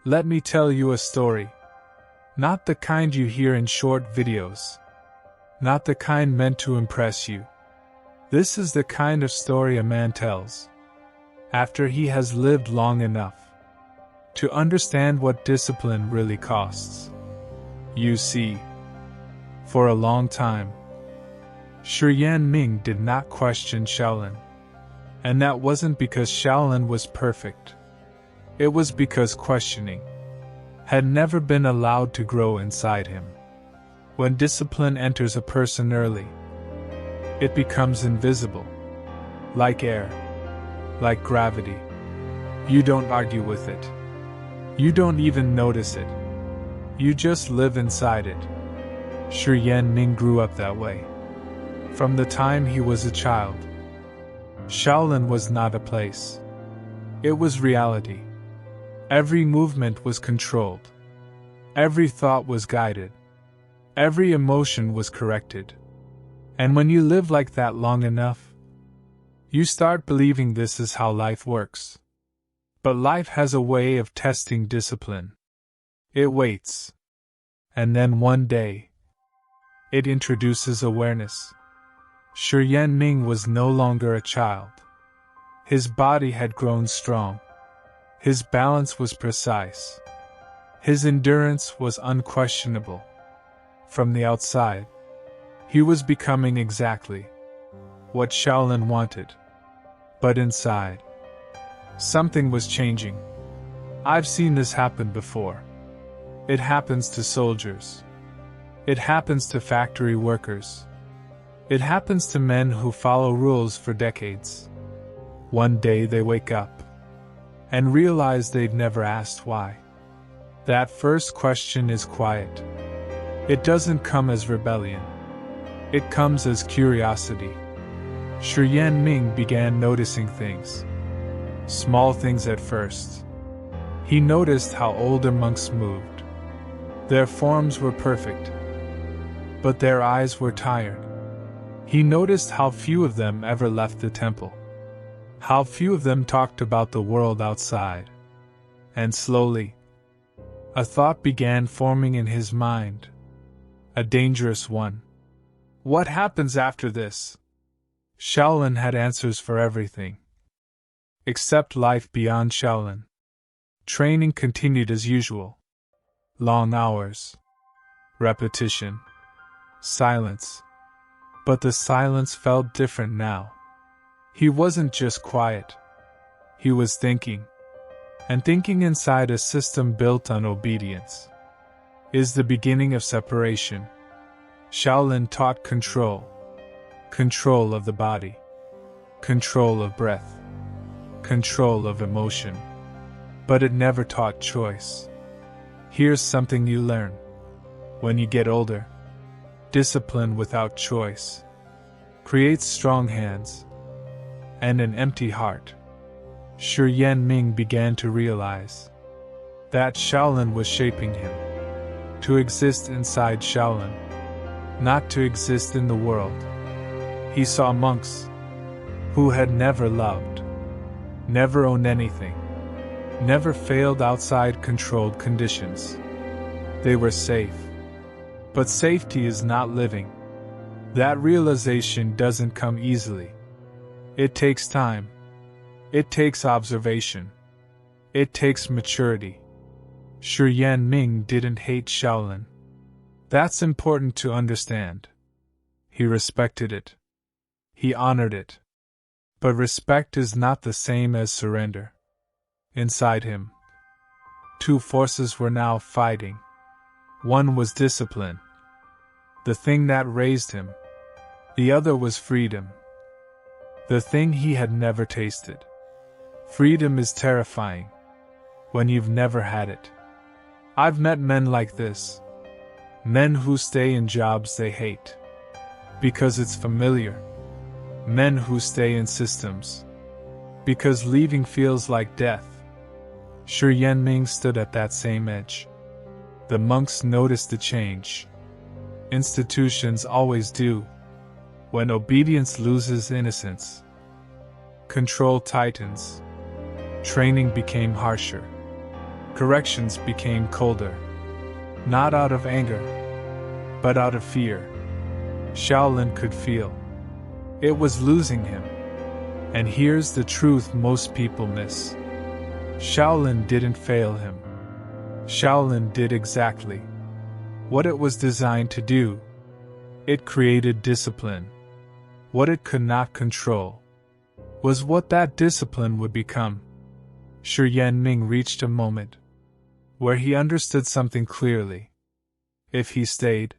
Let me tell you a story. Not the kind you hear in short videos. Not the kind meant to impress you. This is the kind of story a man tells after he has lived long enough to understand what discipline really costs. You see, for a long time, Shi Yan Ming did not question Shaolin. And that wasn't because Shaolin was perfect. It was because questioning had never been allowed to grow inside him. When discipline enters a person early, it becomes invisible, like air, like gravity. You don't argue with it. You don't even notice it. You just live inside it. Shi Yan Ming grew up that way. From the time he was a child, Shaolin was not a place. It was reality. Every movement was controlled. Every thought was guided. Every emotion was corrected. And when you live like that long enough, you start believing this is how life works. But life has a way of testing discipline. It waits. And then one day, it introduces awareness. Shi Yan Ming was no longer a child. His body had grown strong. His balance was precise. His endurance was unquestionable. From the outside, he was becoming exactly what Shaolin wanted. But inside, something was changing. I've seen this happen before. It happens to soldiers. It happens to factory workers. It happens to men who follow rules for decades. One day they wake up and realize they've never asked why. That first question is quiet. It doesn't come as rebellion. It comes as curiosity. Shi Yan Ming began noticing things. Small things at first. He noticed how older monks moved. Their forms were perfect, but their eyes were tired. He noticed how few of them ever left the temple. How few of them talked about the world outside. And slowly, a thought began forming in his mind. A dangerous one. What happens after this? Shaolin had answers for everything. Except life beyond Shaolin. Training continued as usual. Long hours. Repetition. Silence. But the silence felt different now. He wasn't just quiet. He was thinking. And thinking inside a system built on obedience is the beginning of separation. Shaolin taught control. Control of the body. Control of breath. Control of emotion. But it never taught choice. Here's something you learn. When you get older, discipline without choice creates strong hands and an empty heart. Shi Yan Ming began to realize that Shaolin was shaping him to exist inside Shaolin, not to exist in the world. He saw monks who had never loved, never owned anything, never failed outside controlled conditions. They were safe. But safety is not living. That realization doesn't come easily. It takes time. It takes observation. It takes maturity. Shi Yan Ming didn't hate Shaolin. That's important to understand. He respected it. He honored it. But respect is not the same as surrender. Inside him, two forces were now fighting. One was discipline, the thing that raised him. The other was freedom, the thing he had never tasted. Freedom is terrifying when you've never had it. I've met men like this. Men who stay in jobs they hate because it's familiar. Men who stay in systems because leaving feels like death. Shi Yan Ming stood at that same edge. The monks noticed the change. Institutions always do. When obedience loses innocence, control tightens. Training became harsher. Corrections became colder. Not out of anger, but out of fear. Shaolin could feel. It was losing him. And here's the truth most people miss. Shaolin didn't fail him. Shaolin did exactly what it was designed to do. It created discipline. What it could not control was what that discipline would become. Shi Yan Ming reached a moment where he understood something clearly. If he stayed,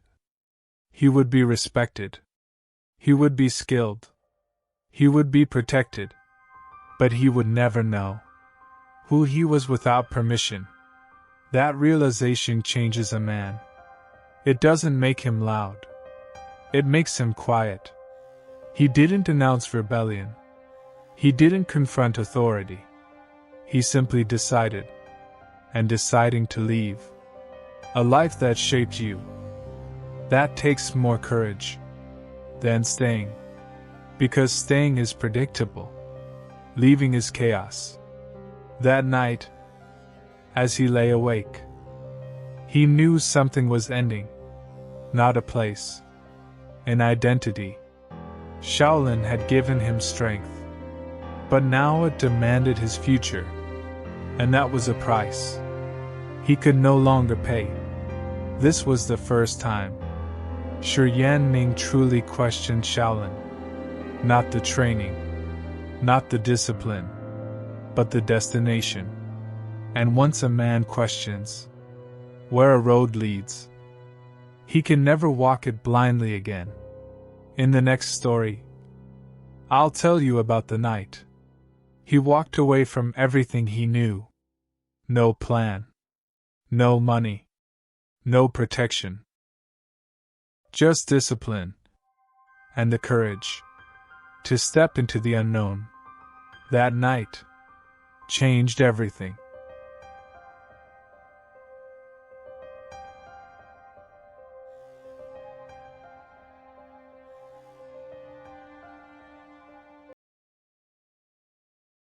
he would be respected. He would be skilled. He would be protected. But he would never know who he was without permission. That realization changes a man. It doesn't make him loud. It makes him quiet. He didn't announce rebellion. He didn't confront authority. He simply decided. And deciding to leave a life that shaped you, that takes more courage than staying. Because staying is predictable. Leaving is chaos. That night, as he lay awake, he knew something was ending. Not a place. An identity. Shaolin had given him strength. But now it demanded his future. And that was a price he could no longer pay. This was the first time Shi Yan Ming truly questioned Shaolin. Not the training, not the discipline, but the destination. And once a man questions where a road leads, he can never walk it blindly again. In the next story, I'll tell you about the night he walked away from everything he knew. No plan, no money, no protection. Just discipline and the courage to step into the unknown. That night changed everything.